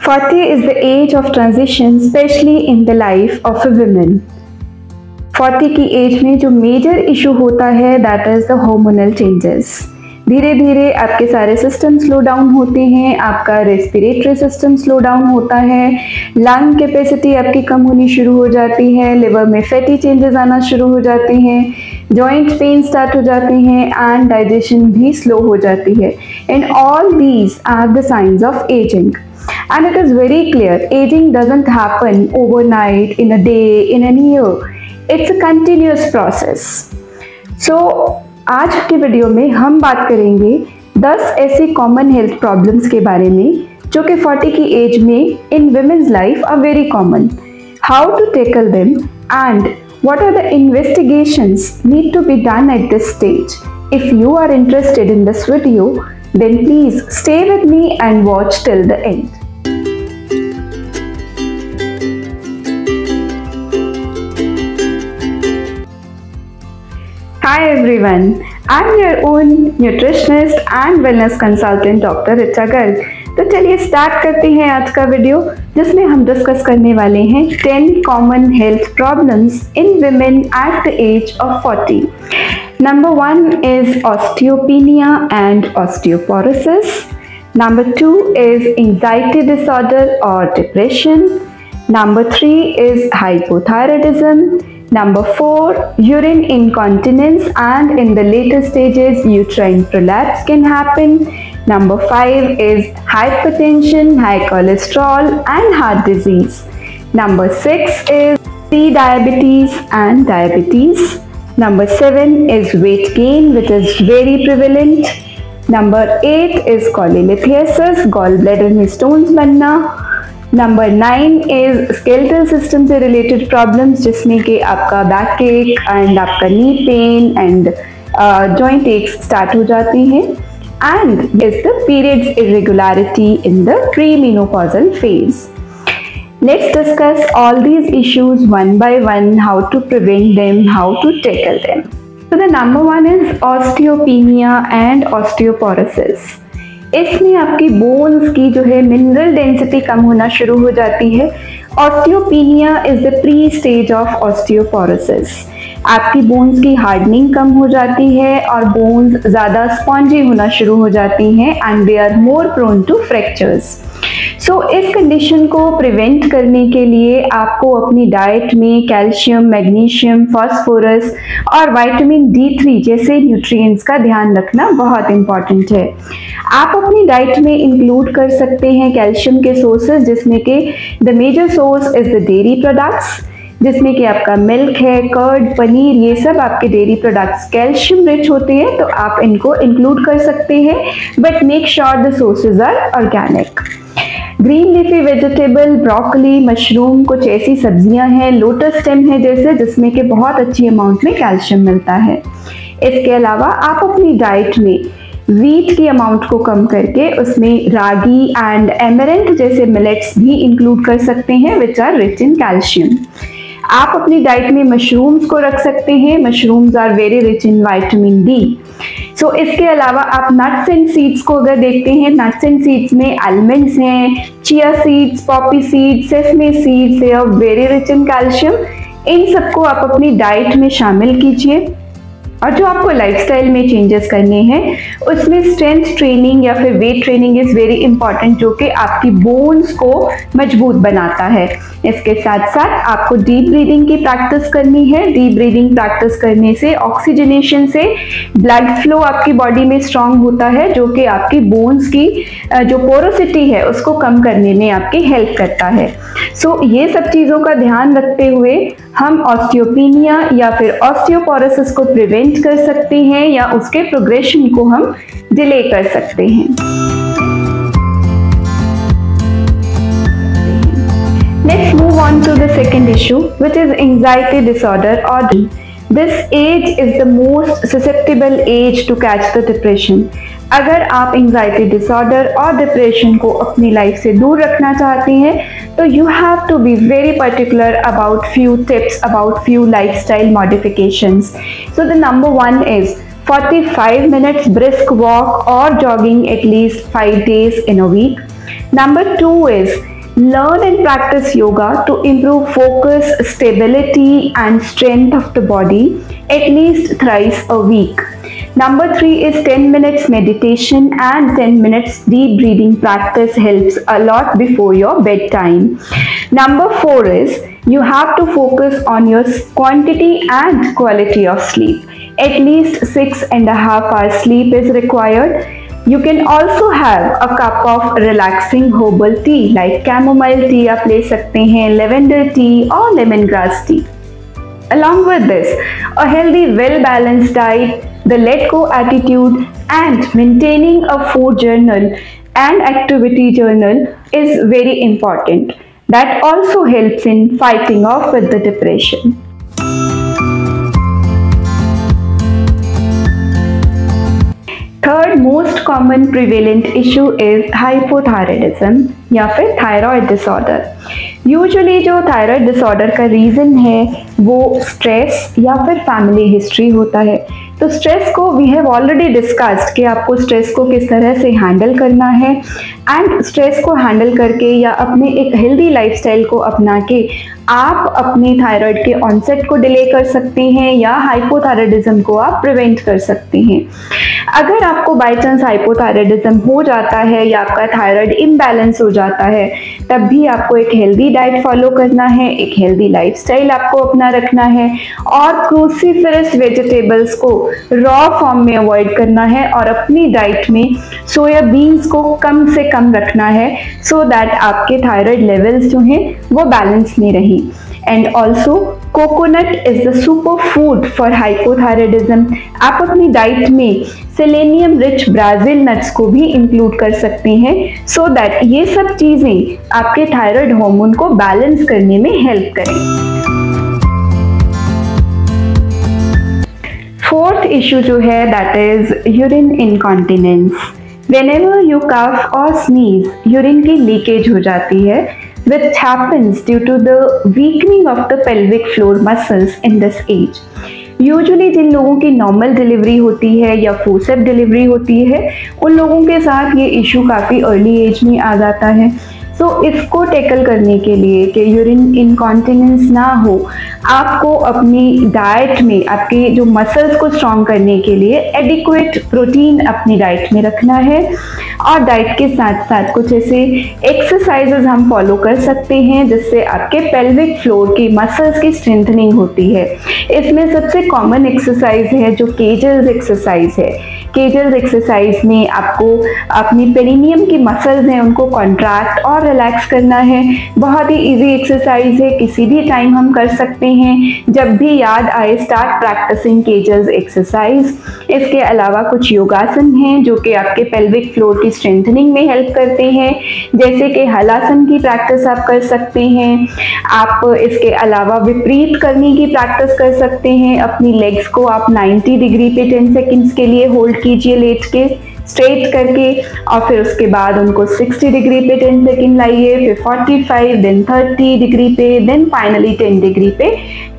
40 is the age of transition, especially in the life of a woman. 40 की as में जो major issue होता है that is the hormonal changes. धीरे धीरे आपके सारे सिस्टम स्लो डाउन होते हैं, आपका रेस्पिरेटरी सिस्टम स्लो डाउन होता है, लंग कैपेसिटी आपकी कम होनी शुरू हो जाती है, लिवर में फैटी चेंजेस आना शुरू हो जाते हैं, जॉइंट पेन स्टार्ट हो जाते हैं एंड डाइजेशन भी स्लो हो जाती है। And all these are the science of ageing. And it is very clear, aging doesn't happen overnight, in a day, in a year. It's a continuous process. So, आज के video में हम बात करेंगे 10 ऐसी कॉमन हेल्थ प्रॉब्लम्स के बारे में जो कि 40 की एज में इन women's life are very common. How to tackle them and what are the investigations need to be done at this stage. If you are interested in this video, then please stay with me and watch till the end. Hi everyone, I'm your own nutritionist and wellness consultant Dr. Richa Garg. तो चलिए start करते हैं आज का video जिसमें हम discuss करने वाले हैं 10 common health problems in women at the age of 40. Number 1 is osteopenia and osteoporosis. Number 2 is anxiety disorder or depression. Number 3 is hypothyroidism. Number 4, urine incontinence and in the later stages uterine prolapse can happen. Number 5 is hypertension, high cholesterol and heart disease. Number 6 is pre-diabetes and diabetes. Number 7 is weight gain, which is very prevalent. Number 8 is cholelithiasis, gallbladder में stones बनना. Number 9 is skeletal system से related problems जिसमें कि आपका back ache and आपका knee pain and joint aches start हो जाती हैं. And is the periods irregularity in the premenopausal phase. Let's discuss all these issues one by one, how to prevent them, how to tackle them. So the number 1 is osteopenia and osteoporosis. इसमें आपकी bones की जो है mineral density कम होना शुरू हो जाती है. Osteopenia is the pre stage of osteoporosis. आपकी बोन्स की हार्डनिंग कम हो जाती है और बोन्स ज़्यादा स्पॉन्जी होना शुरू हो जाती हैं and they are more prone to fractures. So इस कंडीशन को प्रिवेंट करने के लिए आपको अपनी डाइट में कैल्शियम, मैग्नीशियम, फास्फोरस और विटामिन D3 जैसे न्यूट्रिएंट्स का ध्यान रखना बहुत इम्पॉर्टेंट है. आप अपनी डाइट में इंक्लूड कर सकते हैं कैल्शियम के सोर्सेज जिसमें कि the major source is the dairy products, जिसमें कि आपका मिल्क है, कर्ड, पनीर, ये सब आपके डेयरी प्रोडक्ट्स कैल्शियम रिच होते हैं तो आप इनको इंक्लूड कर सकते हैं, but make sure the sources are organic. Green leafy vegetable, broccoli, mushroom कुछ ऐसी सब्जियां हैं, लोटस स्टेम है जैसे, जिसमें कि बहुत अच्छी अमाउंट में कैल्शियम मिलता है. इसके अलावा आप अपनी डाइट में वीट की अमाउंट को कम करके उसमें रागी एंड एमरेंथ जैसे मिलेट्स भी इंक्लूड कर सकते हैं which are rich in calcium. आप अपनी डाइट में मशरूम्स को रख सकते हैं. Mushrooms are very rich in vitamin D. So इसके अलावा आप नट्स एंड सीड्स को अगर देखते हैं, नट्स एंड सीड्स में आलमंड्स हैं, chia seeds, poppy seeds, sesame seeds, they are very rich in calcium. इन सबको आप अपनी डाइट में शामिल कीजिए. और जो आपको लाइफस्टाइल में चेंजेस करने हैं उसमें स्ट्रेंथ ट्रेनिंग या फिर weight training is very important जो कि आपकी बोन्स को मजबूत बनाता है. इसके साथ साथ आपको डीप ब्रीदिंग की प्रैक्टिस करनी है. डीप ब्रीदिंग प्रैक्टिस करने से ऑक्सीजनेशन से ब्लड फ्लो आपकी बॉडी में स्ट्रांग होता है जो कि आपकी बोन्स की जो पोरोसिटी है उसको कम करने में आपकी हेल्प करता है. सो ये सब चीज़ों का ध्यान रखते हुए हम ऑस्टियोपीनिया या फिर ऑस्टियोपोरोसिस को प्रिवेंट कर सकते हैं या उसके प्रोग्रेशन को हम डिले कर सकते हैं. Let's move on to the second issue, which is anxiety disorder or this age is the most susceptible age to catch the depression. अगर आप एंजाइटी डिसऑर्डर और डिप्रेशन को अपनी लाइफ से दूर रखना चाहते हैं तो you have to be very particular about few tips, about few lifestyle modifications. So the number 1 is 45 minutes brisk walk or jogging at least 5 days in a week. Number 2 is Learn and practice yoga to improve focus, stability and strength of the body at least thrice a week. Number 3 is 10 minutes meditation and 10 minutes deep breathing practice helps a lot before your bedtime. Number 4 is you have to focus on your quantity and quality of sleep. At least 6.5 hours sleep is required. You can also have a cup of relaxing herbal tea like chamomile tea आप ले सकते हैं, lavender tea or lemongrass tea. Along with this, a healthy, well-balanced diet, the let-go attitude and maintaining a food journal and activity journal is very important. That also helps in fighting off with the depression. Third most common prevalent issue is hypothyroidism या फिर thyroid disorder. Usually जो thyroid disorder का reason है वो stress या फिर family history होता है. तो स्ट्रेस को वी हैव ऑलरेडी डिस्कस्ड कि आपको स्ट्रेस को किस तरह से हैंडल करना है एंड स्ट्रेस को हैंडल करके या अपने एक हेल्दी लाइफस्टाइल को अपना के आप अपने थायराइड के ऑनसेट को डिले कर सकते हैं या हाइपोथायराइडिज्म को आप प्रिवेंट कर सकते हैं. अगर आपको बाय चांस हाइपोथायराइडिज्म हो जाता है या आपका थायराइड इम्बैलेंस हो जाता है तब भी आपको एक हेल्दी डाइट फॉलो करना है, एक हेल्दी लाइफस्टाइल आपको अपना रखना है और क्रूसीफेरस वेजिटेबल्स को रॉ फॉर्म में अवॉइड करना है और अपनी डाइट में सोयाबीन्स को कम से कम रखना है सो दैट आपके थायराइड लेवल्स जो हैं वो बैलेंस में रहें. And also coconut is the super food for hypothyroidism. आप अपनी डाइट में सेलेनियम रिच ब्राज़िल नट्स को भी इंक्लूड कर सकते हैं सो दैट ये सब चीज़ें आपके थायराइड हार्मोन को बैलेंस करने में हेल्प करें. फोर्थ इशू जो है that is urine incontinence. Whenever you cough और स्नीज यूरिन की लीकेज हो जाती है which happens due to the weakening of the pelvic floor muscles in this age. Usually जिन लोगों की नॉर्मल डिलीवरी होती है या फोर्सेप डिलीवरी होती है उन लोगों के साथ ये इशू काफ़ी अर्ली एज में आ जाता है. सो इसको टैकल करने के लिए कि यूरिन इनकॉन्टिनेंस ना हो आपको अपनी डाइट में आपके जो मसल्स को स्ट्रॉन्ग करने के लिए एडिक्वेट प्रोटीन अपनी डाइट में रखना है और डाइट के साथ साथ कुछ ऐसे एक्सरसाइजेज हम फॉलो कर सकते हैं जिससे आपके पेल्विक फ्लोर की मसल्स की स्ट्रेंथनिंग होती है. इसमें सबसे कॉमन एक्सरसाइज है जो केजल्स एक्सरसाइज है. केजल्स एक्सरसाइज में आपको अपनी पेरिनियम की मसल्स हैं उनको कॉन्ट्रैक्ट और रिलैक्स करना है. बहुत ही इजी एक्सरसाइज है, किसी भी टाइम हम कर सकते हैं. जब भी याद आए स्टार्ट प्रैक्टिसिंग केजल्स एक्सरसाइज. इसके अलावा कुछ योगासन हैं जो कि आपके पेल्विक फ्लोर की स्ट्रेंथनिंग में हेल्प करते हैं जैसे कि हलासन की प्रैक्टिस आप कर सकते हैं. आप इसके अलावा विपरीत करने की प्रैक्टिस कर सकते हैं. अपनी लेग्स को आप 90 डिग्री पे 10 सेकेंड्स के लिए होल्ड कीजिए लेट के स्ट्रेट करके और फिर उसके बाद उनको 60 डिग्री पे 10 सेकेंड लाइए, फिर 45, देन 30 डिग्री पे, देन फाइनली 10 डिग्री पे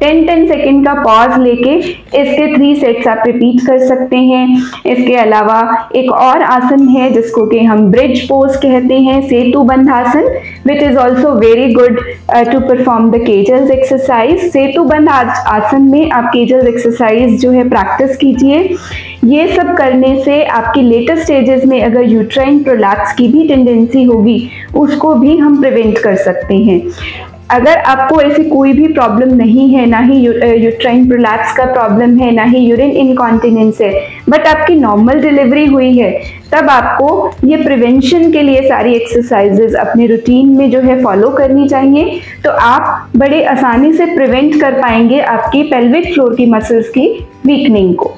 10 सेकेंड का पॉज लेके इसके 3 सेट्स आप रिपीट कर सकते हैं. इसके अलावा एक और आसन है जिसको कि हम ब्रिज पोज कहते हैं, Setu Bandh Asana, which is also very good to perform the Kegels exercise. Setu Bandh Asana में आप केजल्स एक्सरसाइज जो है प्रैक्टिस कीजिए. ये सब करने से आपकी लेटेस्ट स्टेजेस में अगर यूट्राइन प्रोलैप्स की भी टेंडेंसी होगी उसको भी हम प्रिवेंट कर सकते हैं. अगर आपको ऐसी कोई भी प्रॉब्लम नहीं है, ना ही यूट्राइन प्रोलैप्स का प्रॉब्लम है, ना ही यूरिन इनकॉन्टिनेंस है, बट आपकी नॉर्मल डिलीवरी हुई है, तब आपको ये प्रिवेंशन के लिए सारी एक्सरसाइजेज अपने रूटीन में जो है फॉलो करनी चाहिए. तो आप बड़े आसानी से प्रिवेंट कर पाएंगे आपकी पेल्विक फ्लोर की मसल्स की वीकनिंग को.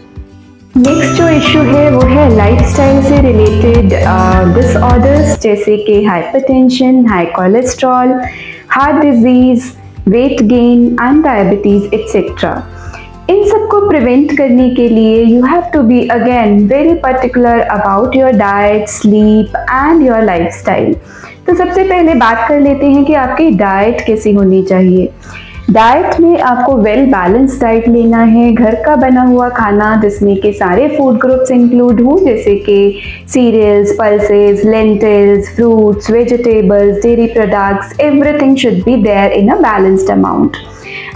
नेक्स्ट जो इशू है वो है लाइफस्टाइल से रिलेटेड डिसऑर्डर्स जैसे कि hypertension, high cholesterol, heart disease, weight gain and diabetes etcetera. इन सबको प्रिवेंट करने के लिए you have to be again very particular about your diet, sleep and your lifestyle. तो सबसे पहले बात कर लेते हैं कि आपकी डाइट कैसी होनी चाहिए. डाइट में आपको वेल बैलेंस डाइट लेना है, घर का बना हुआ खाना जिसमें कि सारे फूड ग्रुप्स इंक्लूड हों, जैसे कि cereals, pulses, lentils, fruits, vegetables, dairy products, everything should be there in a balanced amount.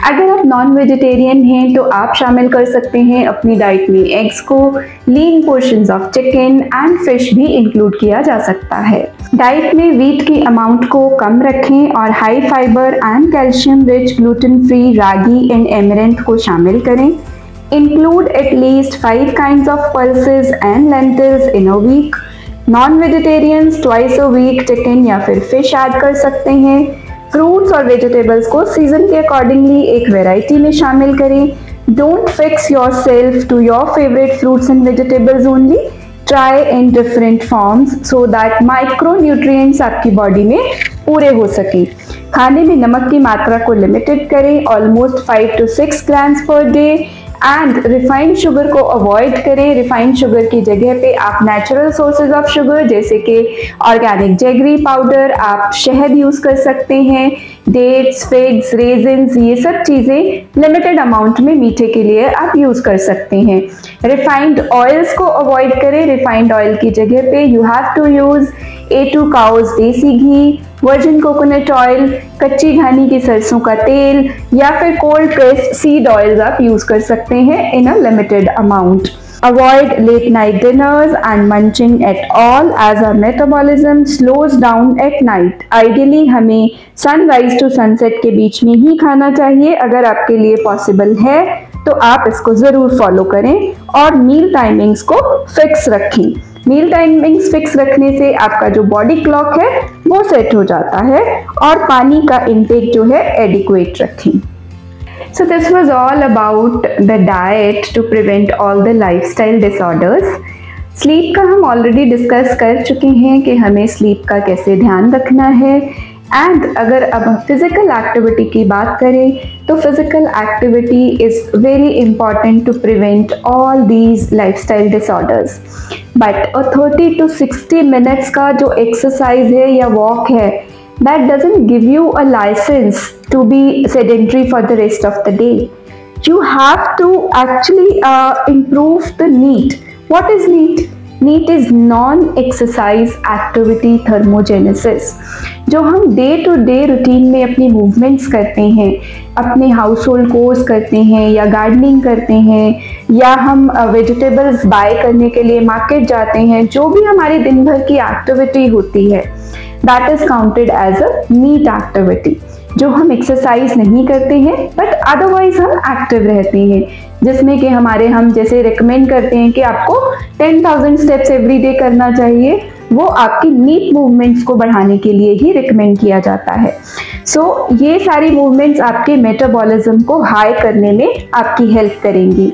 अगर आप नॉन वेजिटेरियन हैं तो आप शामिल कर सकते हैं अपनी डाइट में एग्स को, lean portions of chicken and fish भी इंक्लूड किया जा सकता है। डाइट में व्हीट की अमाउंट को कम रखें और high fibre and calcium rich gluten free ragi and amaranth को शामिल करें। Include at least 5 kinds of pulses and lentils in a week। Non vegetarians twice a week chicken या फिर फिश ऐड कर सकते हैं। फ्रूट्स और वेजिटेबल्स को सीजन के अकॉर्डिंगली एक वैरायटी में शामिल करें। Don't fix yourself to your favourite fruits and vegetables only, try in different forms so that micro nutrients आपकी बॉडी में पूरे हो सके। खाने में नमक की मात्रा को लिमिटेड करें, almost 5 to 6 grams per day, and refined sugar को अवॉइड करें। रिफाइंड शुगर की जगह पे आप नेचुरल सोर्सेज ऑफ शुगर जैसे कि ऑर्गेनिक जेगरी पाउडर, आप शहद यूज कर सकते हैं, डेट्स, फिग्स, रेजिन्स, ये सब चीजें लिमिटेड अमाउंट में मीठे के लिए आप यूज कर सकते हैं। रिफाइंड ऑयल्स को अवॉइड करें। रिफाइंड ऑयल की जगह पे you have to use A2 cow's desi ghee, virgin coconut oil, कच्ची घानी की सरसों का तेल या फिर कोल्ड प्रेस्ड सीड ऑयल्स आप यूज कर सकते हैं in a limited amount. Avoid late night dinners and munching at all as our metabolism slows down at night। Ideally हमें सनराइज टू सनसेट के बीच में ही खाना चाहिए। अगर आपके लिए पॉसिबल है तो आप इसको ज़रूर फॉलो करें और मील टाइमिंग्स को फिक्स रखें। मील टाइमिंग्स फिक्स रखने से आपका जो बॉडी क्लॉक है वो सेट हो जाता है और पानी का इंटेक जो है एडिक्वेट रखें। So this was all about the diet to prevent all the lifestyle disorders। Sleep का हम ऑलरेडी डिस्कस कर चुके हैं कि हमें स्लीप का कैसे ध्यान रखना है। एंड अगर अब फिजिकल एक्टिविटी की बात करें तो physical activity is very important to prevent all these lifestyle disorders. But 30 to 60 minutes का जो एक्सरसाइज है या वॉक है, that doesn't give you a license to be sedentary for the rest of the day. You have to actually improve the NEAT. What is NEAT? NEAT is non-exercise activity thermogenesis। जो हम day to day routine में अपनी movements करते हैं, अपने house hold course करते हैं या गार्डनिंग करते हैं या हम वेजिटेबल्स बाय करने के लिए मार्केट जाते हैं, जो भी हमारी दिन भर की एक्टिविटी होती है that is counted as a NEAT activity। जो हम एक्सरसाइज नहीं करते हैं बट अदरवाइज हम एक्टिव रहते हैं, जिसमें कि हम जैसे रिकमेंड करते हैं कि आपको 10,000 स्टेप्स एवरी डे करना चाहिए, वो आपकी नीट मूवमेंट्स को बढ़ाने के लिए ही रिकमेंड किया जाता है। सो ये सारी मूवमेंट्स आपके मेटाबॉलिज्म को हाई करने में आपकी हेल्प करेंगी।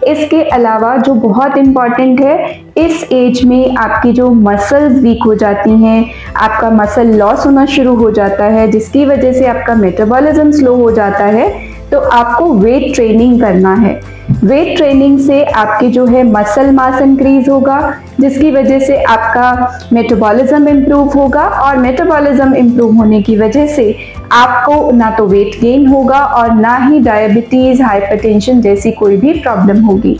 इसके अलावा जो बहुत इम्पॉर्टेंट है, इस एज में आपकी जो मसल्स वीक हो जाती हैं, आपका मसल लॉस होना शुरू हो जाता है, जिसकी वजह से आपका मेटाबॉलिज्म स्लो हो जाता है, तो आपको वेट ट्रेनिंग करना है। वेट ट्रेनिंग से आपकी जो है मसल मास इंक्रीज होगा, जिसकी वजह से आपका मेटाबॉलिज्म इम्प्रूव होगा और मेटाबॉलिज्म इम्प्रूव होने की वजह से आपको ना तो वेट गेन होगा और ना ही डायबिटीज़, हाइपरटेंशन जैसी कोई भी प्रॉब्लम होगी।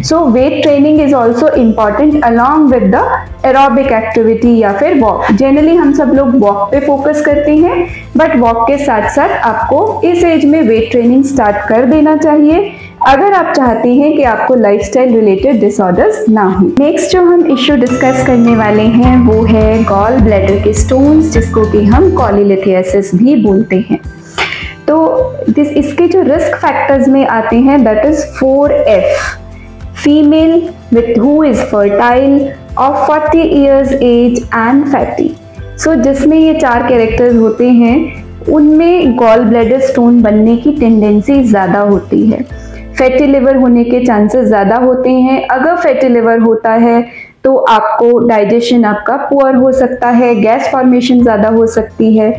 So weight training is also important along with the aerobic activity या फिर वॉक। जनरली हम सब लोग वॉक पे फोकस करते हैं, बट वॉक के साथ साथ आपको इस एज में वेट ट्रेनिंग स्टार्ट कर देना चाहिए अगर आप चाहते हैं कि आपको लाइफस्टाइल रिलेटेड डिसऑर्डर्स ना हो। नेक्स्ट जो हम इश्यू डिस्कस करने वाले हैं वो है गॉल ब्लैडर के स्टोन्स, जिसको कि हम कॉलीलिथियासिस भी बोलते हैं। तो इसके जो रिस्क फैक्टर्स में आते हैं, that is 4F, female with who is fertile, of 40 years age and fatty. सो जिसमें ये 4 कैरेक्टर्स होते हैं, उनमें गॉल ब्लैडर स्टोन बनने की टेंडेंसी ज़्यादा होती है। फैटी लिवर होने के चांसेस ज़्यादा होते हैं। अगर फैटी लिवर होता है तो आपको डाइजेशन आपका पुअर हो सकता है, गैस फॉर्मेशन ज़्यादा हो सकती है।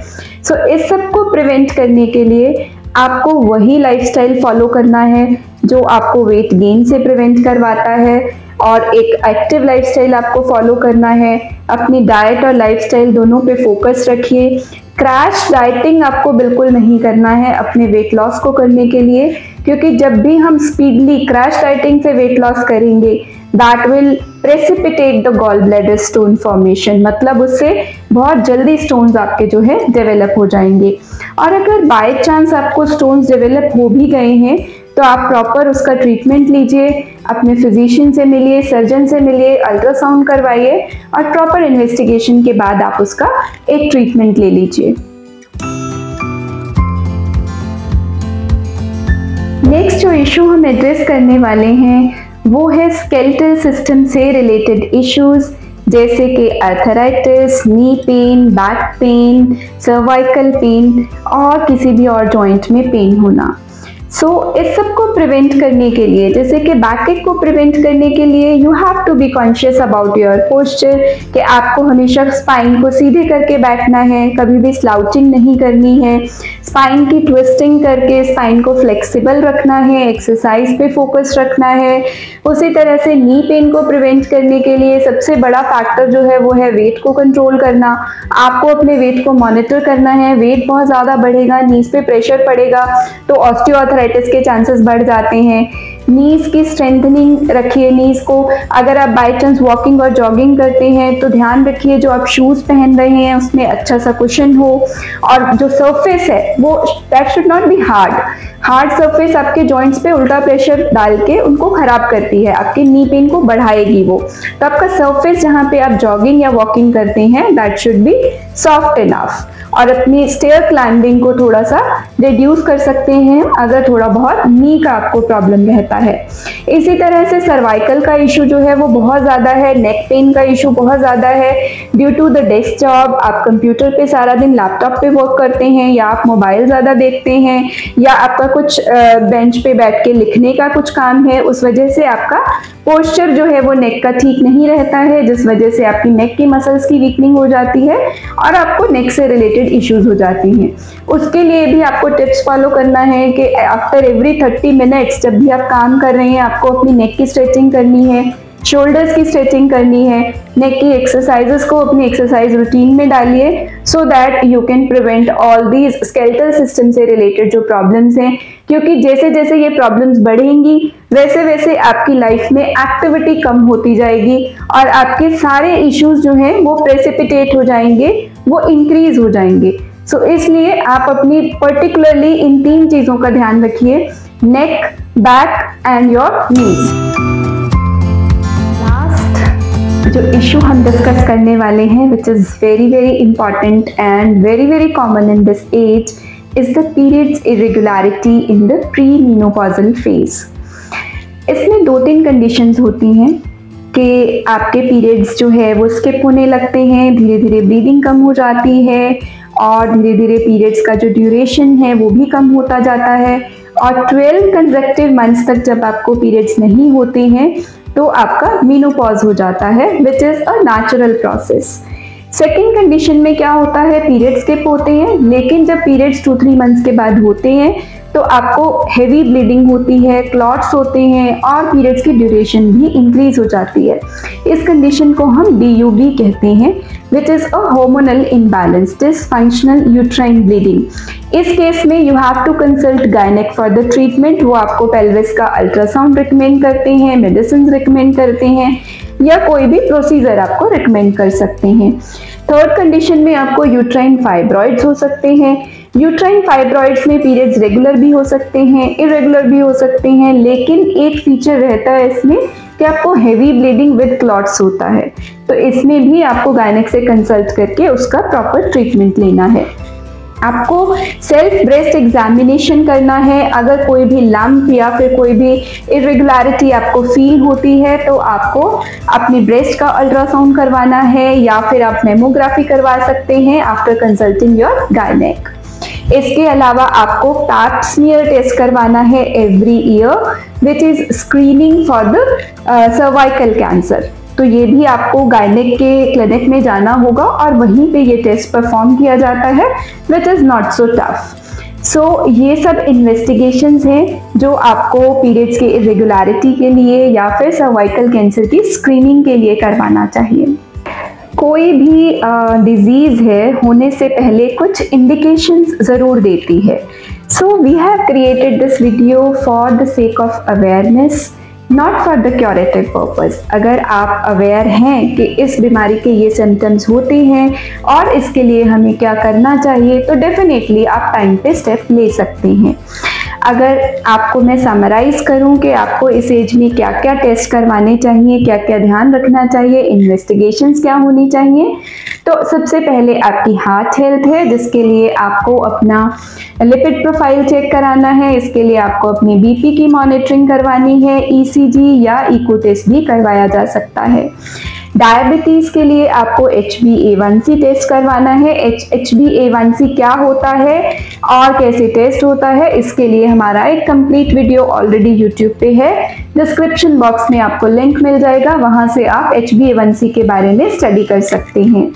सो इस सब को प्रिवेंट करने के लिए आपको वही लाइफस्टाइल फॉलो करना है जो आपको वेट गेन से प्रिवेंट करवाता है। और एक एक्टिव लाइफस्टाइल आपको फॉलो करना है। अपनी डाइट और लाइफस्टाइल दोनों पे फोकस रखिए। क्रैश डाइटिंग आपको बिल्कुल नहीं करना है अपने वेट लॉस को करने के लिए, क्योंकि जब भी हम स्पीडली क्रैश डाइटिंग से वेट लॉस करेंगे that will precipitate the gall bladder stone formation, मतलब उससे बहुत जल्दी स्टोन्स आपके जो है डेवलप हो जाएंगे। और अगर बाय चांस आपको स्टोन्स डेवलप हो भी गए हैं तो आप प्रॉपर उसका ट्रीटमेंट लीजिए, अपने फिजिशियन से मिलिए, सर्जन से मिलिए, अल्ट्रासाउंड करवाइए और प्रॉपर इन्वेस्टिगेशन के बाद आप उसका एक ट्रीटमेंट ले लीजिए। नेक्स्ट जो इशू हम एड्रेस करने वाले हैं वो है स्केलेटल सिस्टम से रिलेटेड इश्यूज, जैसे कि arthritis, knee pain, back pain, cervical pain और किसी भी और जॉइंट में पेन होना। इस सब को प्रिवेंट करने के लिए, जैसे कि बैक एक को प्रिवेंट करने के लिए you have to be conscious about your posture, कि आपको हमेशा स्पाइन को सीधे करके बैठना है, कभी भी स्लाउचिंग नहीं करनी है, स्पाइन की ट्विस्टिंग करके स्पाइन को फ्लेक्सिबल रखना है, एक्सरसाइज पे फोकस रखना है। उसी तरह से नी पेन को प्रिवेंट करने के लिए सबसे बड़ा फैक्टर जो है वो है वेट को कंट्रोल करना। आपको अपने वेट को मॉनिटर करना है। वेट बहुत ज़्यादा बढ़ेगा, नीज पे प्रेशर पड़ेगा तो ऑस्टियोआर्थराइटिस के चांसेस बढ़ जाते हैं। नीज की स्ट्रेंथनिंग रखिए नीज को। अगर आप बाय चांस वॉकिंग और जॉगिंग करते हैं तो ध्यान रखिए जो आप शूज़ पहन रहे हैं उसमें अच्छा सा कुशन हो, और जो सरफेस है वो that should not be hard surface आपके जॉइंट्स पे उल्टा प्रेशर डाल के उनको खराब करती है, आपके नी पेन को बढ़ाएगी वो। तो आपका सरफेस जहाँ पे आप जॉगिंग या वॉकिंग करते हैं that should be soft enough. और अपनी स्टेयर क्लाइंबिंग को थोड़ा सा रिड्यूस कर सकते हैं अगर थोड़ा बहुत नी का आपको प्रॉब्लम रहता है। इसी तरह से सर्वाइकल का इशू जो है वो बहुत ज़्यादा है, नेक पेन का इशू बहुत ज़्यादा है due to the desk job. आप कंप्यूटर पे सारा दिन लैपटॉप पे वर्क करते हैं, या आप मोबाइल ज़्यादा देखते हैं, या आपका कुछ बेंच पे बैठ के लिखने का कुछ काम है, उस वजह से आपका पोस्चर जो है वो नेक का ठीक नहीं रहता है, जिस वजह से आपकी नेक की मसल्स की वीकनिंग हो जाती है और आपको नेक से रिलेटेड इश्यूज हो जाती हैं। उसके लिए भी आपको टिप्स फॉलो करना है कि आफ्टर एवरी 30 मिनट्स जब भी आप काम कर रहे हैं आपको अपनी नेक की स्ट्रेचिंग करनी है, शोल्डर्स की स्ट्रेचिंग करनी है, नेक की एक्सरसाइजेस को अपनी एक्सरसाइज रूटीन में डालिए so that you can prevent all these skeletal system से रिलेटेड जो प्रॉब्लम्स हैं, क्योंकि जैसे जैसे ये प्रॉब्लम्स बढ़ेंगी वैसे वैसे आपकी लाइफ में एक्टिविटी कम होती जाएगी और आपके सारे इश्यूज जो हैं वो प्रेसिपिटेट हो जाएंगे, वो इंक्रीज हो जाएंगे। इसलिए आप अपनी पर्टिकुलरली इन 3 चीज़ों का ध्यान रखिए, neck, back and your knees. जो इशू हम डिस्कस करने वाले हैं which is very important and very common in this age is the periods irregularity in the pre menopausal phase. इसमें 2-3 कंडीशंस होती हैं कि आपके पीरियड्स जो है वो स्किप होने लगते हैं, धीरे धीरे ब्लीडिंग कम हो जाती है और धीरे धीरे पीरियड्स का जो ड्यूरेशन है वो भी कम होता जाता है, और 12 कंसेक्यूटिव मंथ्स तक जब आपको पीरियड्स नहीं होते हैं तो आपका मेनोपॉज हो जाता है विच is a natural process. Second condition में क्या होता है, पीरियड्स स्किप होते हैं लेकिन जब पीरियड्स 2-3 मंथ्स के बाद होते हैं तो आपको हेवी ब्लीडिंग होती है, क्लॉट्स होते हैं और पीरियड्स की ड्यूरेशन भी इंक्रीज हो जाती है। इस कंडीशन को हम DUB कहते हैं which is a hormonal imbalance, dysfunctional uterine bleeding. इस केस में you have to consult gynaec for the treatment. वो आपको पेल्विस का अल्ट्रासाउंड रिकमेंड करते हैं, मेडिसिन रिकमेंड करते हैं या कोई भी प्रोसीजर आपको रिकमेंड कर सकते हैं। थर्ड कंडीशन में आपको यूट्राइन फाइब्रॉइड्स हो सकते हैं। यूट्राइन फाइब्रॉइड्स में पीरियड्स रेगुलर भी हो सकते हैं, इरेगुलर भी हो सकते हैं, लेकिन एक फीचर रहता है इसमें कि आपको हेवी ब्लीडिंग विद क्लॉट्स होता है, तो इसमें भी आपको गायनेक से कंसल्ट करके उसका प्रॉपर ट्रीटमेंट लेना है। आपको सेल्फ ब्रेस्ट एग्जामिनेशन करना है। अगर कोई भी लंप या फिर कोई भी इरेगुलरिटी आपको फील होती है तो आपको अपने ब्रेस्ट का अल्ट्रासाउंड करवाना है या फिर आप मेमोग्राफी करवा सकते हैं आफ्टर कंसल्टिंग योर गायनेक। इसके अलावा आपको पैप स्मीयर टेस्ट करवाना है every year which is screening for the cervical cancer. तो ये भी आपको गायनेक के क्लिनिक में जाना होगा और वहीं पे ये टेस्ट परफॉर्म किया जाता है which is not so tough. ये सब इन्वेस्टिगेशंस हैं जो आपको पीरियड्स के इरेगुलरिटी के लिए या फिर सर्वाइकल कैंसर की स्क्रीनिंग के लिए करवाना चाहिए। कोई भी डिजीज़ है होने से पहले कुछ इंडिकेशंस ज़रूर देती है। So we have created this video for the sake of awareness, not for the curative purpose. अगर आप अवेयर हैं कि इस बीमारी के ये सिम्टम्स होते हैं और इसके लिए हमें क्या करना चाहिए, तो डेफिनेटली आप टाइम पे स्टेप ले सकते हैं। अगर आपको मैं समराइज़ करूं कि आपको इस एज में क्या क्या टेस्ट करवाने चाहिए, क्या क्या ध्यान रखना चाहिए, इन्वेस्टिगेशंस क्या होनी चाहिए, तो सबसे पहले आपकी हार्ट हेल्थ है, जिसके लिए आपको अपना लिपिड प्रोफाइल चेक कराना है। इसके लिए आपको अपनी बीपी की मॉनिटरिंग करवानी है, ईसीजी या इको टेस्ट भी करवाया जा सकता है। डायबिटीज़ के लिए आपको HbA1c टेस्ट करवाना है। HbA1c क्या होता है और कैसे टेस्ट होता है, इसके लिए हमारा एक कंप्लीट वीडियो ऑलरेडी यूट्यूब पे है। डिस्क्रिप्शन बॉक्स में आपको लिंक मिल जाएगा, वहां से आप HbA1c के बारे में स्टडी कर सकते हैं।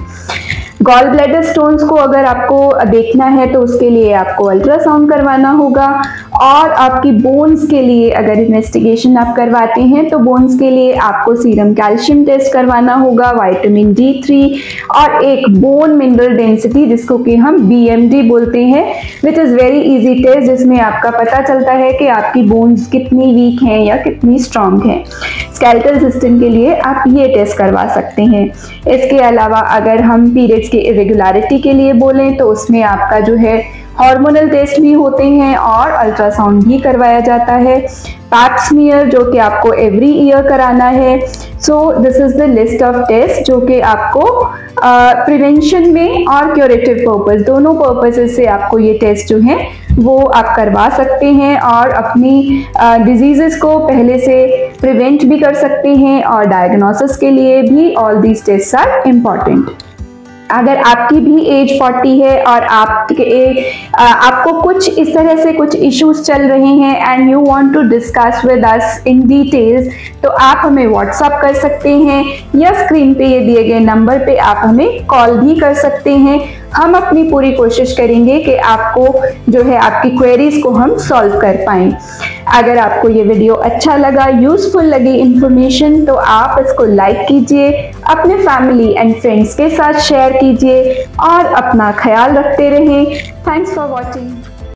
गॉल ब्लैडर स्टोन्स को अगर आपको देखना है तो उसके लिए आपको अल्ट्रासाउंड करवाना होगा, और आपकी बोन्स के लिए अगर इन्वेस्टिगेशन आप करवाते हैं तो बोन्स के लिए आपको सीरम कैल्शियम टेस्ट करवाना होगा, विटामिन D3 और एक बोन मिनरल डेंसिटी जिसको कि हम BMD बोलते हैं, which is very easy test, जिसमें आपका पता चलता है कि आपकी बोन्स कितनी वीक हैं या कितनी स्ट्रांग हैं। स्केलेटल सिस्टम के लिए आप ये टेस्ट करवा सकते हैं। इसके अलावा अगर हम पीरियड्स की इरेगुलरिटी के लिए बोलें तो उसमें आपका जो है हार्मोनल टेस्ट भी होते हैं और अल्ट्रासाउंड भी करवाया जाता है। पैप स्मीयर जो कि आपको एवरी ईयर कराना है। So this is the list of test जो कि आपको प्रिवेंशन में और क्यूरेटिव पर्पस दोनों पर्पसेस से आपको ये टेस्ट जो हैं वो आप करवा सकते हैं और अपनी डिजीजेस को पहले से प्रिवेंट भी कर सकते हैं, और डायग्नोसिस के लिए भी all these test are important. अगर आपकी भी एज 40 है और आपको कुछ इस तरह से कुछ इश्यूज चल रहे हैं and you want to discuss with us in details, तो आप हमें व्हाट्सएप कर सकते हैं या स्क्रीन पे ये दिए गए नंबर पे आप हमें कॉल भी कर सकते हैं। हम अपनी पूरी कोशिश करेंगे कि आपको जो है आपकी क्वेरीज को हम सॉल्व कर पाएं। अगर आपको ये वीडियो अच्छा लगा, यूजफुल लगी इन्फॉर्मेशन, तो आप इसको लाइक कीजिए, अपने फैमिली एंड फ्रेंड्स के साथ शेयर कीजिए और अपना ख्याल रखते रहें। Thanks for watching.